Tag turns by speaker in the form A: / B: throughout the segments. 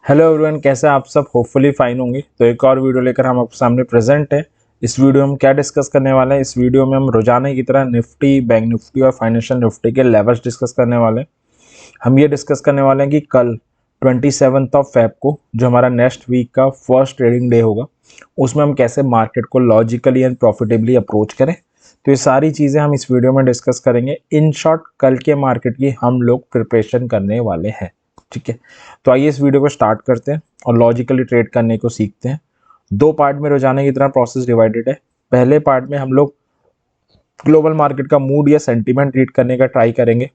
A: Hello everyone, कैसे हैं आप सब। होपफुली फाइन होंगे। तो एक और वीडियो लेकर हम आपके सामने प्रेजेंट है। इस वीडियो में हम क्या डिस्कस करने वाले हैं, इस वीडियो में हम रोजाना की तरह निफ्टी, बैंक निफ्टी और फाइनेंशियल निफ्टी के लेवल्स डिस्कस करने वाले हैं। हम ये डिस्कस करने वाले हैं कि कल 27 फेब को जो हमारा नेक्स्ट वीक का फर्स्ट ट्रेडिंग डे होगा, उसमें हम कैसे मार्केट को लॉजिकली एंड प्रॉफिटेबली अप्रोच करें। तो ये सारी चीज़ें हम इस वीडियो में डिस्कस करेंगे। इन शॉर्ट, कल के मार्केट की हम लोग प्रिपरेशन करने वाले हैं। ठीक है, तो आइए इस वीडियो को स्टार्ट करते हैं और लॉजिकली ट्रेड करने को सीखते हैं। दो पार्ट में रोजाना की तरह प्रोसेस डिवाइडेड है। पहले पार्ट में हम लोग ग्लोबल मार्केट का मूड या सेंटीमेंट रीड करने का ट्राई करेंगे,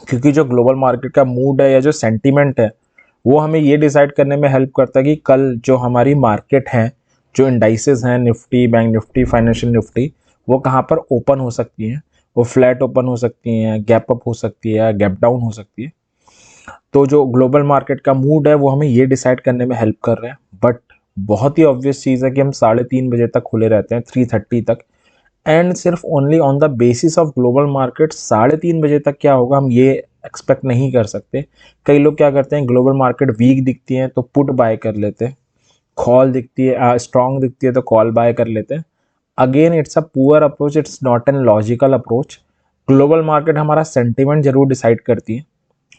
A: क्योंकि जो ग्लोबल मार्केट का मूड है या जो सेंटीमेंट है वो हमें ये डिसाइड करने में हेल्प करता है कि कल जो हमारी मार्केट है, जो इंडाइसेस हैं, Nifty, bank Nifty, financial Nifty, वो कहाँ पर ओपन हो सकती हैं। वो फ्लैट ओपन हो सकती हैं, गैप अप हो सकती है, गैप डाउन हो सकती है। तो जो ग्लोबल मार्केट का मूड है वो हमें ये डिसाइड करने में हेल्प कर रहे हैं। बट बहुत ही ऑब्वियस चीज़ है कि हम 3:30 बजे तक खुले रहते हैं, 3:30 तक। एंड सिर्फ only on the basis of global market 3:30 बजे तक क्या होगा हम ये एक्सपेक्ट नहीं कर सकते। कई लोग क्या करते हैं, ग्लोबल मार्केट वीक दिखती है तो पुट बाय कर लेते हैं, कॉल दिखती है स्ट्रॉन्ग दिखती है तो कॉल बाय कर लेते हैं। Again it's a poor approach, it's not an logical approach. Global market हमारा सेंटिमेंट जरूर डिसाइड करती है,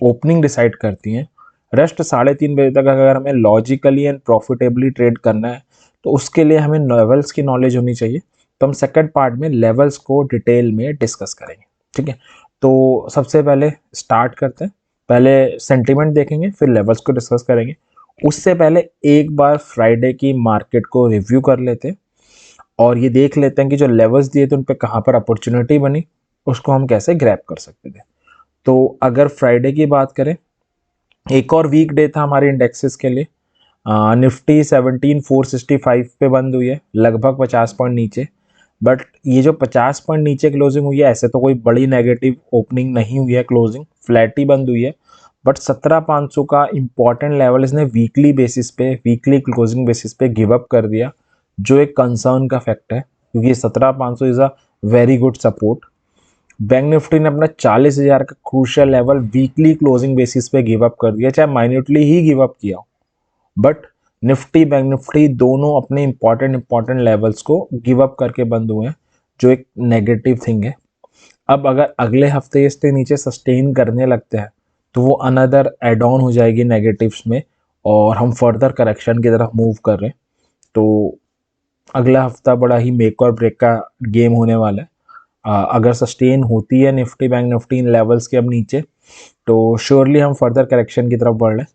A: ओपनिंग डिसाइड करती हैं। रेस्ट 3:30 बजे तक अगर हमें लॉजिकली एंड प्रॉफिटेबली ट्रेड करना है तो उसके लिए हमें लेवल्स की नॉलेज होनी चाहिए। तो हम सेकंड पार्ट में लेवल्स को डिटेल में डिस्कस करेंगे। ठीक है, तो सबसे पहले स्टार्ट करते हैं। पहले सेंटिमेंट देखेंगे, फिर लेवल्स को डिस्कस करेंगे। उससे पहले एक बार फ्राइडे की मार्केट को रिव्यू कर लेते हैं और ये देख लेते हैं कि जो लेवल्स दिए थे उन पे कहाँ पर अपॉर्चुनिटी बनी, उसको हम कैसे ग्रैब कर सकते थे। तो अगर फ्राइडे की बात करें, एक और वीक डे था हमारे इंडेक्सेस के लिए। निफ्टी 17,465 पे बंद हुई है, लगभग 50 पॉइंट नीचे। बट ये जो 50 पॉइंट नीचे क्लोजिंग हुई है, ऐसे तो कोई बड़ी नेगेटिव ओपनिंग नहीं हुई है, क्लोजिंग फ्लैट ही बंद हुई है। बट 17,500 का इंपॉर्टेंट लेवल इसने वीकली बेसिस पे, वीकली क्लोजिंग बेसिस पे गिव अप कर दिया, जो एक कंसर्न का फैक्ट है, क्योंकि 17,500 is a very good support. Bank Nifty ने अपना 40,000 का crucial level weekly closing basis पे गिव अप कर दिया, चाहे माइन्यूटली ही गिव अप किया हो। बट निफ्टी, बैंक निफ्टी दोनों अपने इंपॉर्टेंट लेवल्स को गिव अप करके बंद हुए हैं, जो एक नेगेटिव थिंग है। अब अगर अगले हफ्ते इसके नीचे सस्टेन करने लगते हैं तो वो अनदर एड ऑन हो जाएगी नेगेटिव्स में और हम फर्दर करेक्शन की तरफ मूव कर रहे हैं। तो अगला हफ्ता बड़ा ही मेक और ब्रेक का गेम होने वाला है। अगर सस्टेन होती है निफ्टी, बैंक निफ्टी इन लेवल्स के अब नीचे, तो श्योरली हम फर्दर करेक्शन की तरफ बढ़ रहे हैं।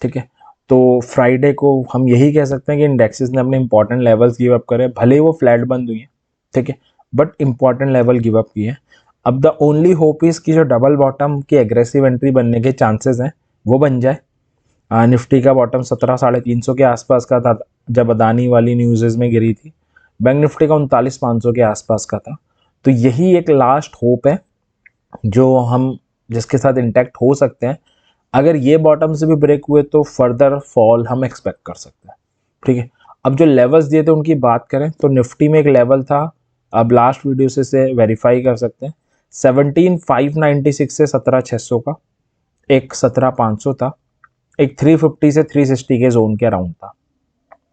A: ठीक है, तो फ्राइडे को हम यही कह सकते हैं कि इंडेक्सेस ने अपने इंपॉर्टेंट लेवल्स गिव अप करे, भले ही वो फ्लैट बंद हुई है। ठीक है, but important level give up किए हैं। अब द ओनली होप इज कि जो डबल बॉटम की एग्रेसिव एंट्री बनने के चांसेस हैं वो बन जाए। निफ्टी का बॉटम 17,350 के आसपास का था जब अदानी वाली न्यूज़ में गिरी थी। बैंक निफ्टी का 39,500 के आसपास का था। तो यही एक लास्ट होप है जो हम, जिसके साथ इंटैक्ट हो सकते हैं। अगर ये बॉटम से भी ब्रेक हुए तो फर्दर फॉल हम एक्सपेक्ट कर सकते हैं। ठीक है, अब जो लेवल्स दिए थे उनकी बात करें तो निफ्टी में एक लेवल था, अब लास्ट वीडियो से वेरीफाई कर सकते हैं, 17,596 से 17,600 का। एक 17,500 था, एक 350 से 360 के जोन के अराउंड था।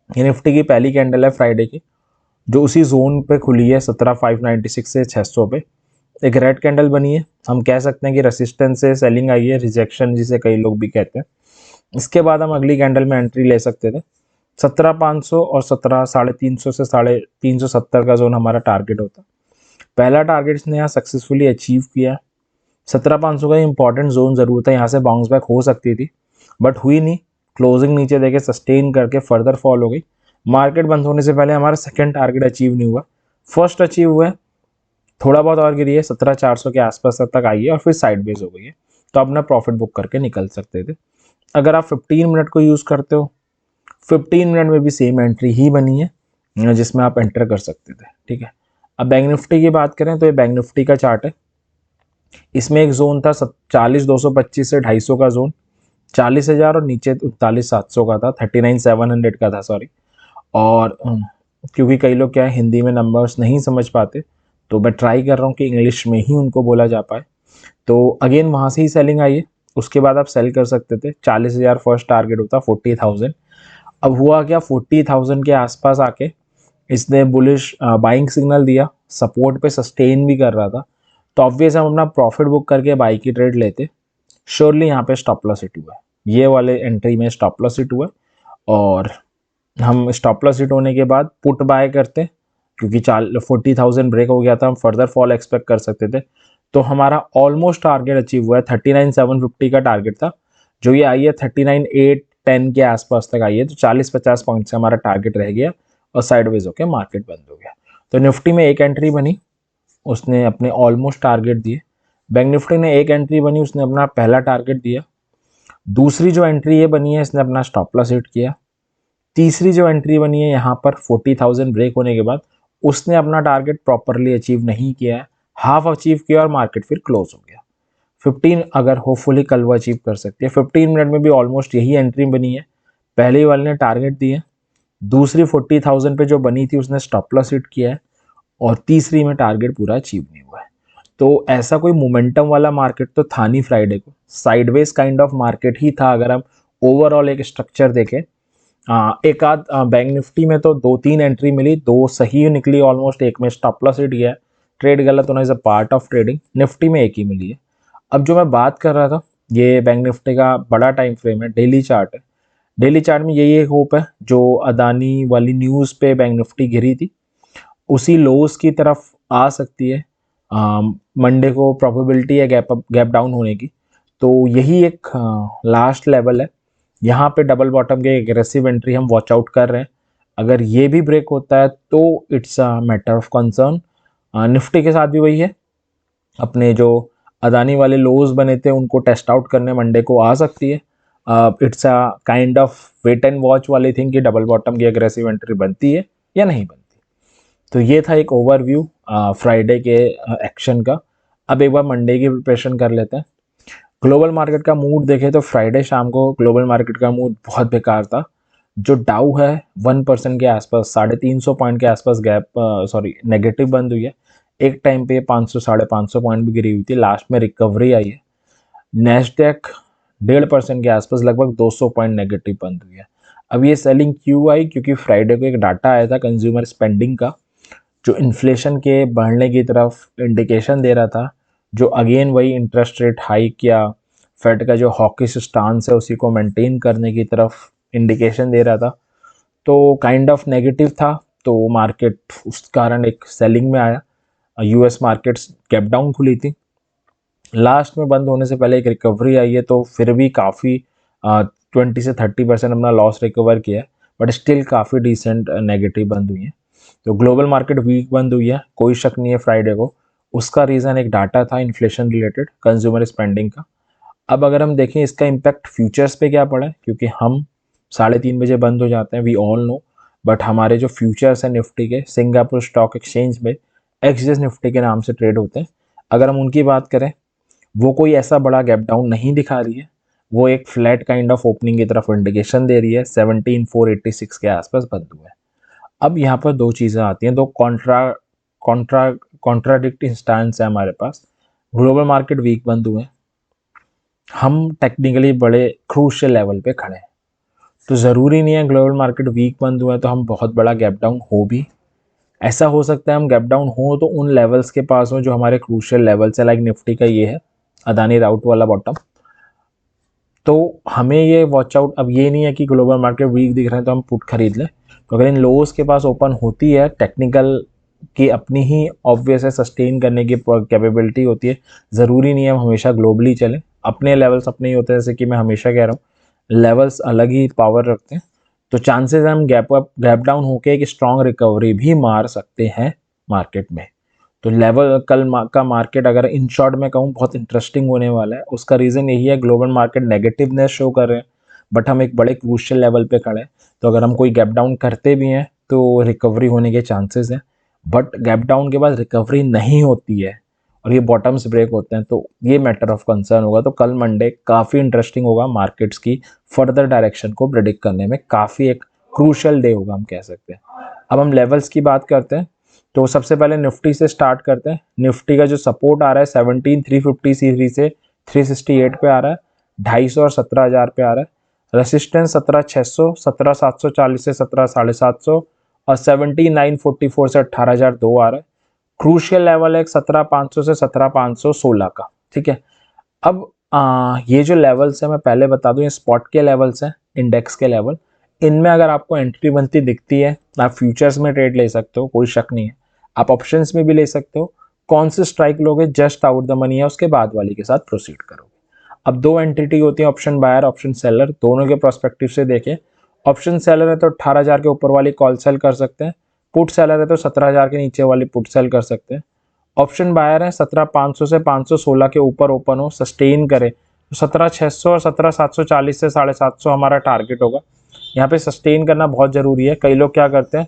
A: ये निफ्टी की पहली कैंडल है फ्राइडे की जो उसी जोन पे खुली है, 17,596 से 600 पे। एक रेड कैंडल बनी है, हम कह सकते हैं कि रेसिस्टेंस से सेलिंग आई है, रिजेक्शन जिसे कई लोग भी कहते हैं। इसके बाद हम अगली कैंडल में एंट्री ले सकते थे। 17,500 और 17,350 से 370 का जोन हमारा टारगेट होता। पहला टारगेट इसने यहाँ सक्सेसफुली अचीव किया। 17,500 का इंपॉर्टेंट जोन जरूर था, यहाँ से बाउंस बैक हो सकती थी बट हुई नहीं। क्लोजिंग नीचे देके सस्टेन करके फर्दर फॉल हो गई। मार्केट बंद होने से पहले हमारा सेकंड टारगेट अचीव नहीं हुआ, फर्स्ट अचीव हुआ है। थोड़ा बहुत और गिरी है, 17,400 के आसपास तक आई है और फिर साइड बेस हो गई है। तो अपना प्रॉफिट बुक करके निकल सकते थे। अगर आप 15 मिनट को यूज़ करते हो, 15 मिनट में भी सेम एंट्री ही बनी है जिसमें आप एंटर कर सकते थे। ठीक है, अब बैंक निफ्टी की बात करें तो ये बैंक निफ्टी का चार्ट है। इसमें एक जोन था 40,225 से 250 का जोन, 40,000 और नीचे 39,700 का था, 39,700 का था सॉरी। और क्योंकि कई लोग क्या है हिंदी में नंबर्स नहीं समझ पाते, तो मैं ट्राई कर रहा हूँ कि इंग्लिश में ही उनको बोला जा पाए। तो अगेन वहाँ से ही सेलिंग आई है, उसके बाद आप सेल कर सकते थे। 40,000 फर्स्ट टारगेट होता, 40,000। अब हुआ क्या, 40,000 के आसपास आके इसने बुलिश बाइंग सिग्नल दिया, सपोर्ट पे सस्टेन भी कर रहा था, तो ऑब्वियस हम अपना प्रॉफिट बुक करके बाई की ट्रेड लेते। श्योरली यहाँ पे स्टॉप लॉस हिट हुआ है, ये वाले एंट्री में स्टॉप लॉस हिट हुआ, और हम स्टॉप लॉस हिट होने के बाद पुट बाय करते, क्योंकि 40,000 ब्रेक हो गया था, हम फर्दर फॉल एक्सपेक्ट कर सकते थे। तो हमारा ऑलमोस्ट टारगेट अचीव हुआ है, 39,750 का टारगेट था, जो ये आई है 39,810 के आसपास तक आई है, तो 40-50 पॉइंट से हमारा टारगेट रह गया और साइडवेज होकर मार्केट बंद हो गया। तो निफ्टी में एक एंट्री बनी, उसने अपने ऑलमोस्ट टारगेट दिए। बैंक निफ्टी ने एक एंट्री बनी, उसने अपना पहला टारगेट दिया। दूसरी जो एंट्री ये बनी है, इसने अपना स्टॉप लॉस हिट किया। तीसरी जो एंट्री बनी है यहाँ पर 40,000 ब्रेक होने के बाद, उसने अपना टारगेट प्रॉपरली अचीव नहीं किया है, हाफ अचीव किया और मार्केट फिर क्लोज हो गया। 15 अगर होपफुली कल वो अचीव कर सकती है। 15 मिनट में भी ऑलमोस्ट यही एंट्री बनी है, पहले वाले ने टारगेट दिए, दूसरी 40,000 पे जो बनी थी उसने स्टॉप लॉस हिट किया है, और तीसरी में टारगेट पूरा अचीव नहीं हुआ है। तो ऐसा कोई मोमेंटम वाला मार्केट तो था नहीं फ्राइडे को, साइडवेज काइंड ऑफ मार्केट ही था अगर हम ओवरऑल एक स्ट्रक्चर देखें। एक आध बैंक निफ्टी में तो 2-3 एंट्री मिली, 2 सही निकली ऑलमोस्ट, एक में स्टॉप लॉस हिट गया है, ट्रेड गलत होना is a part of trading. Nifty में एक ही मिली है। अब जो मैं बात कर रहा था, ये बैंक निफ्टी का बड़ा टाइम फ्रेम है, डेली चार्ट है। डेली चार्ट में यही एक होप है, जो अदानी वाली न्यूज़ पे बैंक निफ्टी गिरी थी, उसी लोस की तरफ आ सकती है। मंडे को प्रोबेबिलिटी है गैप डाउन होने की, तो यही एक लास्ट लेवल है। यहाँ पे डबल बॉटम के एग्रेसिव एंट्री हम वॉच आउट कर रहे हैं। अगर ये भी ब्रेक होता है तो it's a matter of concern. Nifty के साथ भी वही है, अपने जो अदानी वाले लोज बने थे उनको टेस्ट आउट करने मंडे को आ सकती है। It's a kind of wait and watch वाली थिंग कि डबल बॉटम की एग्रेसिव एंट्री बनती है या नहीं बनती। तो ये था एक ओवरव्यू फ्राइडे के एक्शन का। अब एक बार मंडे की प्रिपरेशन कर लेते हैं। ग्लोबल मार्केट का मूड देखें तो फ्राइडे शाम को ग्लोबल मार्केट का मूड बहुत बेकार था। जो डाउ है 1% के आसपास, 350 पॉइंट के आसपास नेगेटिव बंद हुई है। एक टाइम पे 500 550 पॉइंट भी गिरी हुई थी, लास्ट में रिकवरी आई है। नेस्डैक 1.5% के आसपास लगभग 200 पॉइंट नेगेटिव बंद हुई है। अब ये सेलिंग क्यों आई, क्योंकि फ्राइडे को एक डाटा आया था कंज्यूमर स्पेंडिंग का, जो इन्फ्लेशन के बढ़ने की तरफ इंडिकेशन दे रहा था, जो अगेन वही इंटरेस्ट रेट हाइक या फेड का जो हॉकिश स्टांस है उसी को मेंटेन करने की तरफ इंडिकेशन दे रहा था। तो काइंड ऑफ नेगेटिव था, तो मार्केट उस कारण एक सेलिंग में आया। यूएस मार्केट्स गैप डाउन खुली थी, लास्ट में बंद होने से पहले एक रिकवरी आई है, तो फिर भी काफ़ी 20 से 30% अपना लॉस रिकवर किया है, बट स्टिल काफ़ी डिसेंट नेगेटिव बंद हुई है। तो ग्लोबल मार्केट वीक बंद हुई है, कोई शक नहीं है फ्राइडे को। उसका रीज़न एक डाटा था इन्फ्लेशन रिलेटेड कंज्यूमर स्पेंडिंग का। अब अगर हम देखें इसका इम्पैक्ट फ्यूचर्स पे क्या पड़ा है, क्योंकि हम 3:30 बजे बंद हो जाते हैं, वी ऑल नो, बट हमारे जो फ्यूचर्स हैं निफ्टी के सिंगापुर स्टॉक एक्सचेंज में एक्सजेस निफ्टी के नाम से ट्रेड होते हैं, अगर हम उनकी बात करें, वो कोई ऐसा बड़ा गैप डाउन नहीं दिखा रही है, वो एक फ्लैट काइंड ऑफ ओपनिंग की तरफ इंडिकेशन दे रही है। 17,486 के आसपास बंद हुआ है। अब यहाँ पर दो चीज़ें आती हैं, दो कॉन्ट्राडिक्ट इंस्टांस है हमारे पास। ग्लोबल मार्केट वीक बंद हुए, हम टेक्निकली बड़े क्रूशियल लेवल पे खड़े हैं, तो ज़रूरी नहीं है ग्लोबल मार्केट वीक बंद हुआ है तो हम बहुत बड़ा गैप डाउन हो भी। ऐसा हो सकता है हम गैप डाउन हो तो उन लेवल्स के पास हो जो हमारे क्रूशियल लेवल्स है, लाइक निफ्टी का ये है अदानी राउट वाला बॉटम। तो हमें ये वॉच आउट, अब ये नहीं है कि ग्लोबल मार्केट वीक दिख रहे हैं तो हम पुट खरीद लें, तो अगर इन लोस के पास ओपन होती है, टेक्निकल की अपनी ही ऑब्वियस है सस्टेन करने की कैपेबिलिटी होती है। ज़रूरी नहीं है हम हमेशा ग्लोबली चलें, अपने लेवल्स अपने ही होते हैं, जैसे कि मैं हमेशा कह रहा हूँ लेवल्स अलग ही पावर रखते हैं। तो चांसेस हम गैप डाउन होकर एक स्ट्रॉन्ग रिकवरी भी मार सकते हैं मार्केट में। तो लेवल का मार्केट अगर इन शॉर्ट में कहूँ बहुत इंटरेस्टिंग होने वाला है। उसका रीज़न यही है, ग्लोबल मार्केट नेगेटिवनेस शो कर रहे हैं, बट हम एक बड़े क्रूशियल लेवल पे खड़े हैं, तो अगर हम कोई गैप डाउन करते भी हैं तो रिकवरी होने के चांसेस हैं। बट गैप डाउन के बाद रिकवरी नहीं होती है और ये बॉटम्स ब्रेक होते हैं, तो ये मैटर ऑफ कंसर्न होगा। तो कल मंडे काफ़ी इंटरेस्टिंग होगा, मार्केट्स की फर्दर डायरेक्शन को प्रिडिक्ट करने में काफ़ी एक क्रूशियल डे होगा हम कह सकते हैं। अब हम लेवल्स की बात करते हैं, तो सबसे पहले निफ्टी से स्टार्ट करते हैं। निफ्टी का जो सपोर्ट आ रहा है 17,350 C3 से 368 पे आ रहा है, 250 और 17,000 पे आ रहा है। रेसिस्टेंस 17,600, 17,740 से 17,750 और 17,944 से 18,002 आ रहा है। क्रूशियल लेवल है 17,500 से 17,516 का। ठीक है, अब ये जो लेवल्स है मैं पहले बता दूं, ये स्पॉट के लेवल्स हैं, इंडेक्स के लेवल। इनमें अगर आपको एंट्री बनती दिखती है, आप फ्यूचर्स में ट्रेड ले सकते हो, कोई शक नहीं है। आप ऑप्शंस में भी ले सकते हो। कौन सी स्ट्राइक लोगे, जस्ट आउट द मनी है, उसके बाद वाली के साथ प्रोसीड करोगे। अब दो एंटिटी होती है, ऑप्शन बायर, ऑप्शन सेलर। दोनों के पर्सपेक्टिव से देखें, ऑप्शन सेलर है तो 18,000 के ऊपर वाली कॉल सेल कर सकते हैं। पुट सेलर है तो 17,000 के नीचे वाली पुट सेल कर सकते हैं। ऑप्शन बायर है 17,500 से 516 के ऊपर ओपन हो, सस्टेन करे तो 17,600 और 17,740 से 750 हमारा टारगेट होगा। यहाँ पे सस्टेन करना बहुत जरूरी है। कई लोग क्या करते हैं,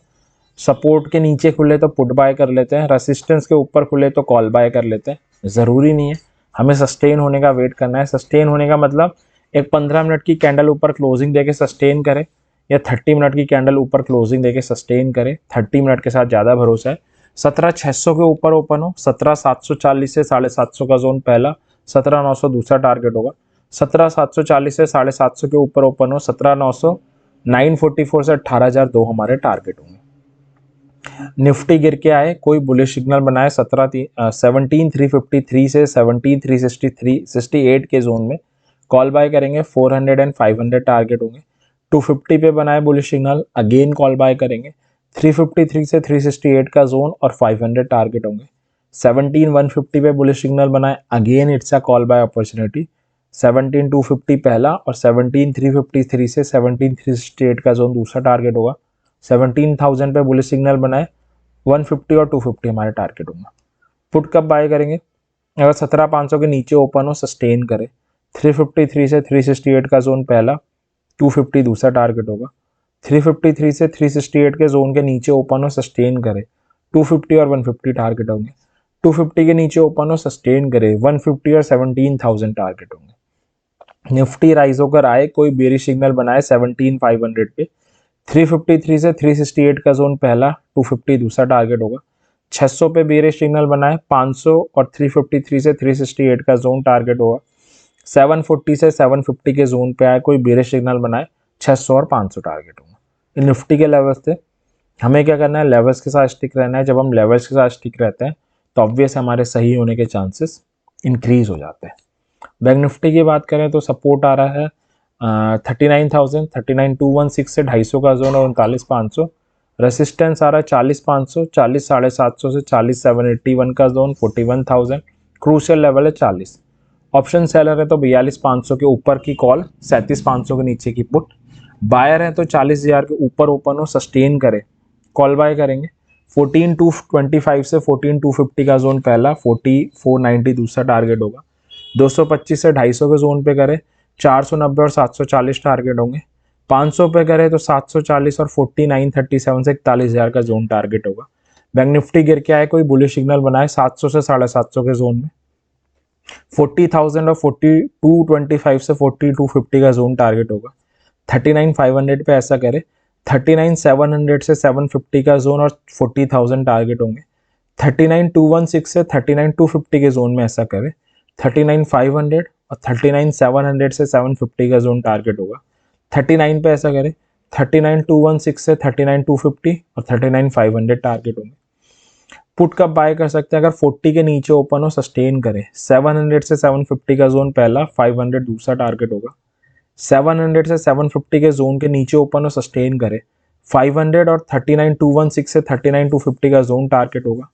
A: सपोर्ट के नीचे खुले तो पुट बाय कर लेते हैं, रेसिस्टेंस के ऊपर खुले तो कॉल बाय कर लेते हैं। ज़रूरी नहीं है, हमें सस्टेन होने का वेट करना है। सस्टेन होने का मतलब एक 15 मिनट की कैंडल ऊपर क्लोजिंग देके सस्टेन करे, या 30 मिनट की कैंडल ऊपर क्लोजिंग देके सस्टेन करे। 30 मिनट के साथ ज़्यादा भरोसा है। 17,600 के ऊपर ओपन हो, 17,740 से 750 का जोन पहला, 17,900 दूसरा टारगेट होगा। 17,740 से 750 के ऊपर ओपन हो, 17,900 944 से 18,002 हमारे टारगेट होंगे। निफ्टी गिर के आए, कोई बुलिश सिग्नल बनाए 17,353 से 17,368 के जोन में कॉल बाय करेंगे। 400 एंड 500 टारगेट होंगे। 250 पे बनाए bullish signal, again call buy करेंगे। 353 से 368 का जोन और 500 टारगेट होंगे। 17,150 पे बुलिश सिग्नल बनाए, again it's a call buy opportunity. 17,250 पहला और 17,353 से 17,368 का जोन दूसरा टारगेट होगा। 17,000 पे बुलिश सिग्नल बनाए, 150 और 250 हमारे टारगेट होंगे। पुट कब बाय करेंगे, अगर 17,500 के नीचे ओपन हो, सस्टेन करे। 353 से 368 का जोन पहला, 250 दूसरा टारगेट होगा। 353 से 368 के जोन के नीचे ओपन हो, सस्टेन करे, 250 और 150 टारगेट होंगे। 250 के नीचे ओपन हो, सस्टेन करे, 150 और 17,000 टारगेट होंगे। निफ्टी राइज होकर आए, कोई बेरिश सिग्नल बनाए 17,500 पे, 353 से 368 का जोन पहला, 250 दूसरा टारगेट होगा। 600 पे बेरिश सिग्नल बनाए, 500 और 353 से 368 का जोन टारगेट होगा। 740 से 750 के जोन पे आए, कोई बेरिश सिग्नल बनाए, 600 और 500 टारगेट होगा। निफ्टी के लेवल्स थे, हमें क्या करना है, लेवल्स के साथ स्टिक रहना है। जब हम लेवल्स के साथ स्टिक रहते हैं तो ऑब्वियस हमारे सही होने के चांसेस इंक्रीज हो जाते हैं। बैंक निफ्टी की बात करें तो सपोर्ट आ रहा है 39,000, 39,216 से 250 का जोन और 39,500। रेसिस्टेंस आ रहा है 40,500, 40,750 से 40,781 का जोन, 41,000। क्रूशियल लेवल है 40। ऑप्शन सेलर है तो 42,500 के ऊपर की कॉल, 37,500 के नीचे की पुट। बायर है तो 40,000 के ऊपर ओपन हो, सस्टेन करे, कॉल बाय करेंगे। 14,225 से 14,250 का जोन पहला, 44,90 दूसरा टारगेट होगा। 225 से 250 के जोन पे करे, 490 और 740 टारगेट होंगे। 500 पे करे तो 740 और 4937 से 41,000 का जोन टारगेट होगा। बैंक निफ्टी गिर के आए, कोई बुलिश सिग्नल बनाए 700 से 750 के जोन में, 40,000 और 4225 से 4250 का जोन टारगेट होगा। 39,500 पे ऐसा करे, 39,700 से 750 का जोन और 40,000 टारगेट होंगे। 39,216 से 39,250 के जोन में ऐसा करे, 39,500 और 39,700 से 750 का जोन टारगेट होगा। 39 पे ऐसा करे, 39,216 से 39,250 और 39,500 टारगेट होंगे। पुट कब बाय कर सकते हैं, अगर 40 के नीचे ओपन हो, सस्टेन करे। 700 से 750 का जोन पहला, 500 दूसरा टारगेट होगा। 700 से 750 के जोन के नीचे ओपन हो, सस्टेन करे। 500 और 39,216 से 39,250 का जोन टारगेट होगा।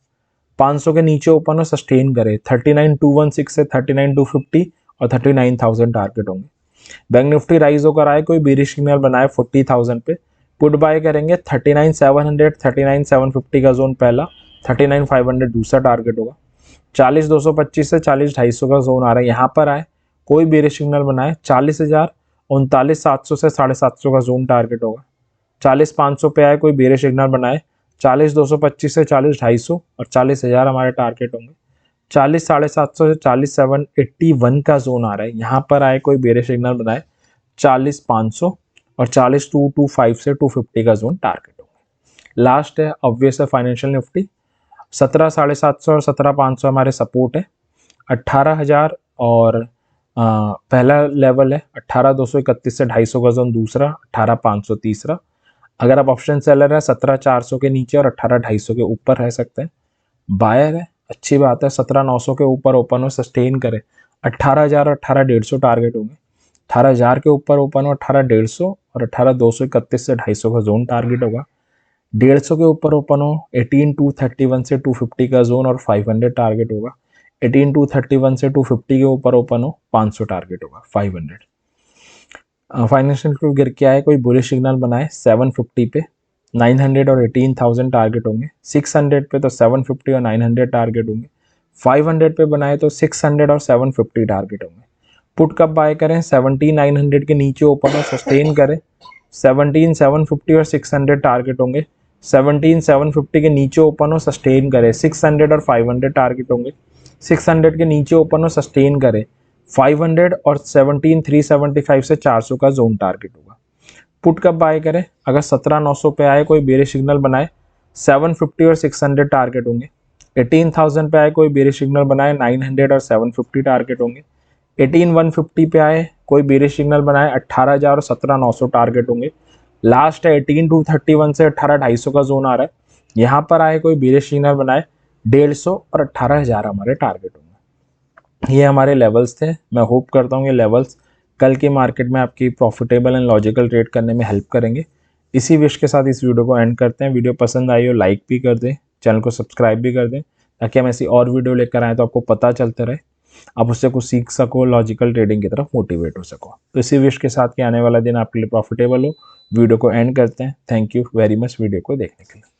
A: 500 के नीचे ओपन हो, सस्टेन करे। 39,216 से 39,250 और 39,000 टारगेट होंगे। बैंक निफ्टी राइज होकर आए, कोई बेरिश सिग्नल बनाए 40,000 पे, पुट बाय करेंगे। 39,700, 39,750 का जोन पहला, 39,500 दूसरा टारगेट होगा। 40,225 से 40,250 का जोन आ रहा है, यहाँ पर आए, कोई बेरिश सिग्नल बनाए 40,000, 39,700 से 750 का जोन टारगेट होगा। 40,500 पे आए, कोई बेरिश सिग्नल बनाए 40,225 से 40,250 और 40,000 हमारे टारगेट होंगे। 40,750 से 40,781 का जोन आ रहा है, यहाँ पर आए, कोई बेरिश सिग्नल बनाए 40,500 और 40,225 से 250 का जोन टारगेट होंगे। लास्ट है ऑब्वियस है फाइनेंशियल निफ्टी, 17,750 और 17,500 हमारे सपोर्ट है। 18,000 और पहला लेवल है 18,231 से 250 का जोन, दूसरा 18,500 तीसरा। अगर आप ऑप्शन सेलर है 17,400 के नीचे और 18,250 के ऊपर रह सकते हैं। बायर है, अच्छी बात है, 17,900 के ऊपर ओपन हो, सस्टेन करे, 18,000 और 18,150 टारगेट होंगे। 18,000 के ऊपर ओपन हो 18,150 और 18,231 से 250 का जोन टारगेट होगा। 150 के ऊपर ओपन हो 18,231 से 250 का जोन और 500 टारगेट होगा। 18,231 से 250 के ऊपर ओपन हो 500 टारगेट होगा, 500। फाइनेंशियल क्लोज गिर के आए, कोई बुलिश सिग्नल बनाए 750 पे 900 और 18,000 टारगेट होंगे। 600 पे तो 750 और 900 टारगेट होंगे। 500 पे बनाए तो 600 और 750 टारगेट होंगे। पुट कब बाय करें, 17,900 के नीचे ओपन और सस्टेन करें, 17,750 और 600 टारगेट होंगे। 17,750 के नीचे ओपन हो सस्टेन करे, 600 और 500 टारगेट होंगे। 600 के नीचे ओपन हो सस्टेन करे, 500 और 17,375 से 400 का जोन टारगेट होगा। पुट कब बाय करें, अगर 17,900 पे आए, कोई बेरिश सिग्नल बनाए 750 और 600 टारगेट होंगे। 18,000 पे आए, कोई बेरिश सिग्नल बनाए 900 और 750 टारगेट होंगे। 18,150 पे आए, कोई बेरिश सिग्नल बनाए 18,000 और 17,900 टारगेट होंगे। लास्ट है 18,231 से 18,250 का जोन आ रहा है, यहाँ पर आए कोई बेरिश सिग्नल बनाए 150 और 18,000 हमारे टारगेट होंगे। ये हमारे लेवल्स थे। मैं होप करता हूँ ये लेवल्स कल के मार्केट में आपकी प्रॉफिटेबल एंड लॉजिकल ट्रेड करने में हेल्प करेंगे। इसी विश के साथ इस वीडियो को एंड करते हैं। वीडियो पसंद आई हो लाइक भी कर दें, चैनल को सब्सक्राइब भी कर दें, ताकि हम ऐसी और वीडियो लेकर आएँ तो आपको पता चलता रहे, आप उससे कुछ सीख सको, लॉजिकल ट्रेडिंग की तरफ मोटिवेट हो सको। तो इसी विश के साथ कि आने वाला दिन आपके लिए प्रॉफिटेबल हो। वीडियो को एंड करते हैं। Thank you very much video को देखने के लिए।